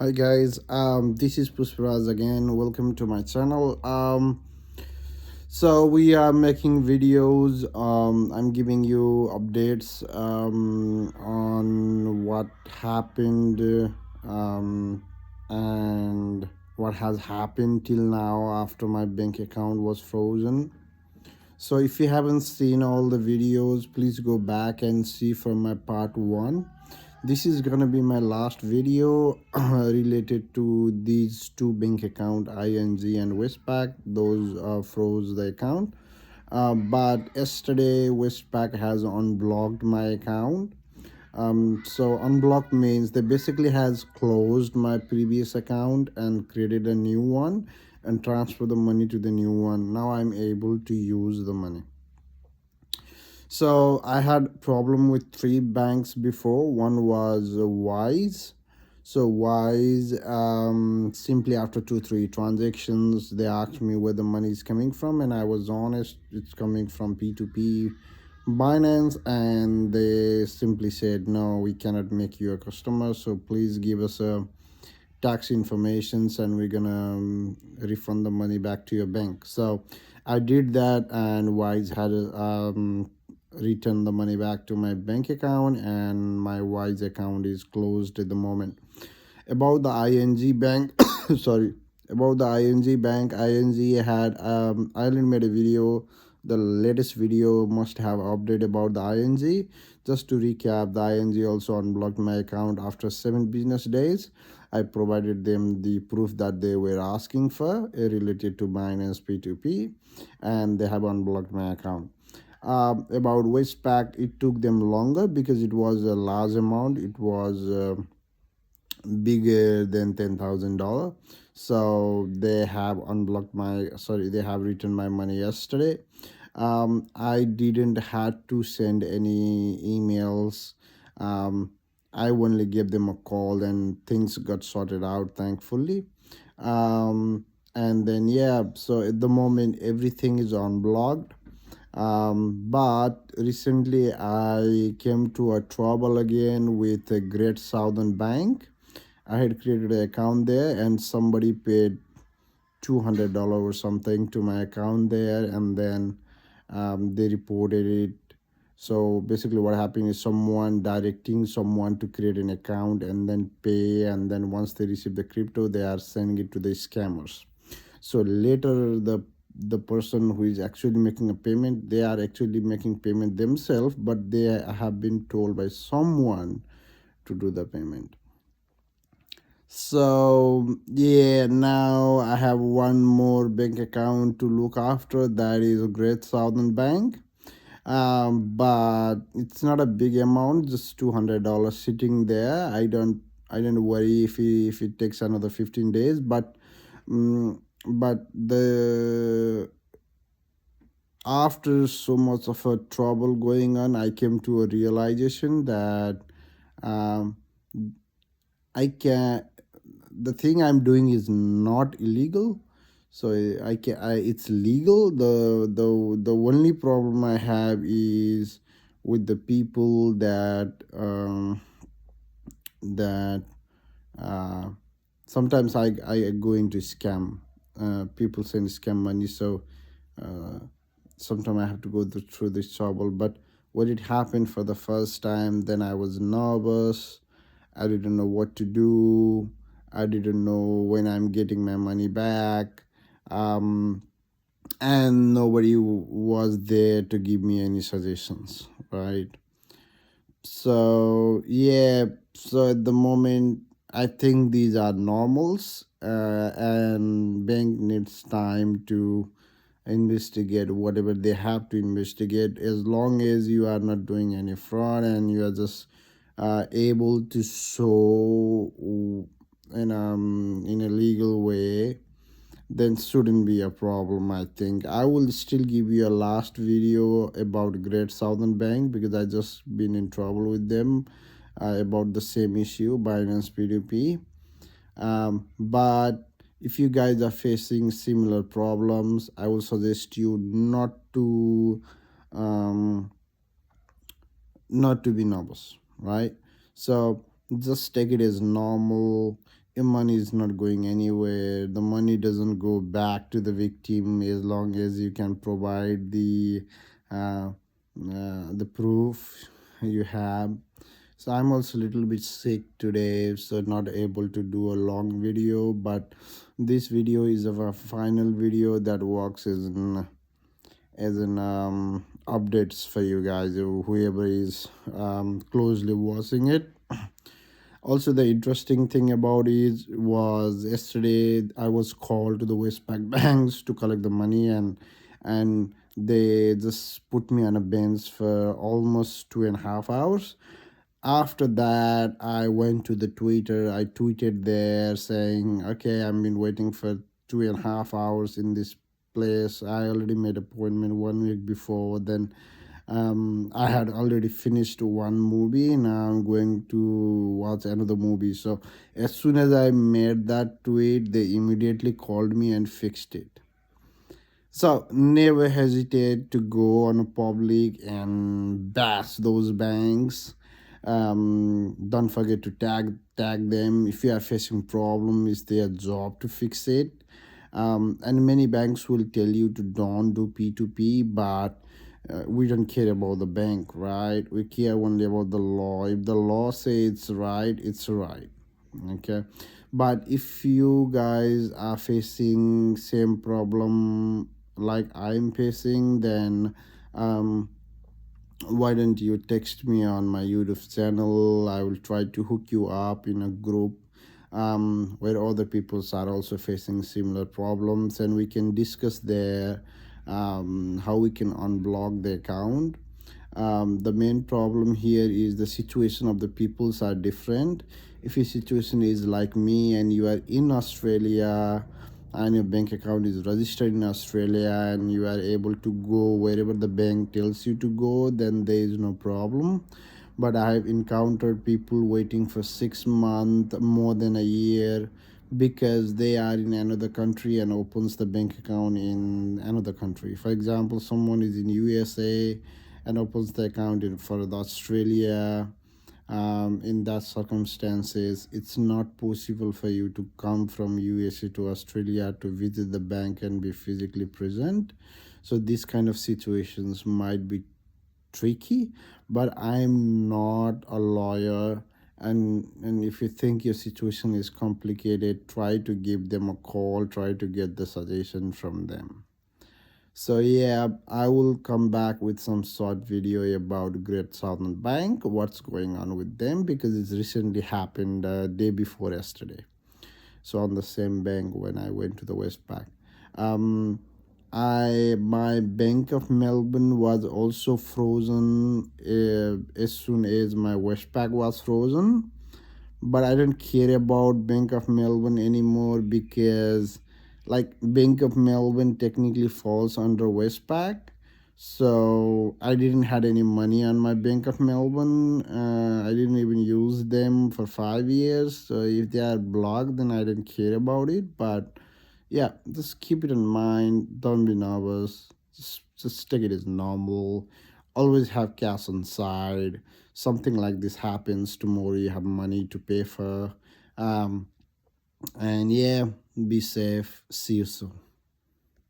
Hi guys, this is Pushparaz again. Welcome to my channel. So we are making videos. I'm giving you updates on what happened and what has happened till now after my bank account was frozen. So if you haven't seen all the videos, please go back and see from my part 1. This is gonna be my last video related to these two bank account, ING and Westpac. Those froze the account. But yesterday Westpac has unblocked my account. So unblock means they basically has closed my previous account and created a new one and transfer the money to the new one. Now I'm able to use the money. So I had problem with three banks before. One was Wise. So Wise, simply after 2-3 transactions, they asked me where the money is coming from, and I was honest. It's coming from P2P binance, and they simply said, no, we cannot make you a customer, so please give us a tax informations and we're gonna refund the money back to your bank. So I did that, and Wise had returned the money back to my bank account, and my Wise account is closed at the moment. About the ING bank, sorry, about the ING bank, ING had I already made a video. The latest video must have update about the ING. Just to recap, the ING also unblocked my account after 7 business days. I provided them the proof that they were asking for related to binance P2P, and they have unblocked my account. About Westpac, it took them longer because it was a large amount. It was bigger than $10,000. So they have unblocked my, sorry, they have returned my money yesterday. I didn't had to send any emails. I only gave them a call and things got sorted out, thankfully. And then yeah, so at the moment everything is unblocked. But recently I came to a trouble again with a Great Southern Bank. I had created an account there, and somebody paid $200 or something to my account there, and then they reported it. So basically what happened is someone directing someone to create an account and then pay, and then once they receive the crypto, they are sending it to the scammers. So later the person who is actually making a payment, they are actually making payment themselves, but they have been told by someone to do the payment. So yeah, now I have one more bank account to look after, that is a Great Southern Bank. But it's not a big amount, just $200 sitting there. I don't worry if it takes another 15 days, but but the after so much of a trouble going on, I came to a realization that um, I can the thing I'm doing is not illegal. So it's legal. The only problem I have is with the people that uh, sometimes I go into scam. People send scam money, so uh, sometimes I have to go through this trouble. But when it happened for the first time, then I was nervous. I didn't know what to do. I didn't know when I'm getting my money back. Um, and nobody was there to give me any suggestions, right? So, yeah, so at the moment, I think these are normals, and bank needs time to investigate whatever they have to investigate, as long as you are not doing any fraud and you are just able to show in a legal way, then shouldn't be a problem. I think I will still give you a last video about Great Southern Bank because I just been in trouble with them about the same issue, Binance P2P. But if you guys are facing similar problems, I will suggest you um, not to be nervous, right? So just take it as normal. your money is not going anywhere. The money doesn't go back to the victim as long as you can provide the proof you have. So I'm also a little bit sick today, so not able to do a long video, but this video is of a final video that works as an updates for you guys, whoever is closely watching it. Also, the interesting thing about it was yesterday I was called to the Westpac banks to collect the money, and they just put me on a bench for almost 2.5 hours. After that, I went to the Twitter. I tweeted there saying, "Okay, I've been waiting for 2.5 hours in this place. I already made appointment 1 week before. Then I had already finished one movie. Now I'm going to watch another movie." So as soon as I made that tweet, they immediately called me and fixed it. So never hesitate to go on a public and bash those banks. Don't forget to tag them. If you are facing problem, it's their job to fix it. And many banks will tell you to don't do P2P, but we don't care about the bank, right? We care only about the law. If the law says it's right, it's right. Okay, but if you guys are facing same problem like I'm facing, then um why don't you text me on my YouTube channel? I will try to hook you up in a group where other people are also facing similar problems, and we can discuss there how we can unblock the account. The main problem here is the situation of the peoples are different. If your situation is like me and you are in Australia and your bank account is registered in Australia and you are able to go wherever the bank tells you to go, then there is no problem. But I have encountered people waiting for 6 months, more than a year, because they are in another country and opens the bank account in another country. For example, someone is in USA and opens the account for the Australia. In that circumstances, it's not possible for you to come from USA to Australia to visit the bank and be physically present. So these kind of situations might be tricky, but I'm not a lawyer. And if you think your situation is complicated, try to give them a call, try to get the suggestion from them. So yeah, I will come back with some short video about Great Southern Bank, what's going on with them, because it's recently happened day before yesterday. So on the same bank when I went to the Westpac. Um, my Bank of Melbourne was also frozen as soon as my Westpac was frozen, but I don't care about Bank of Melbourne anymore because, like, Bank of Melbourne technically falls under Westpac. So I didn't had any money on my Bank of Melbourne. I didn't even use them for 5 years. So if they are blocked, then I don't care about it. But yeah, just keep it in mind. Don't be nervous. Just take it as normal. Always have cash on side. Something like this happens tomorrow, you have money to pay for. And yeah, be safe. See you soon.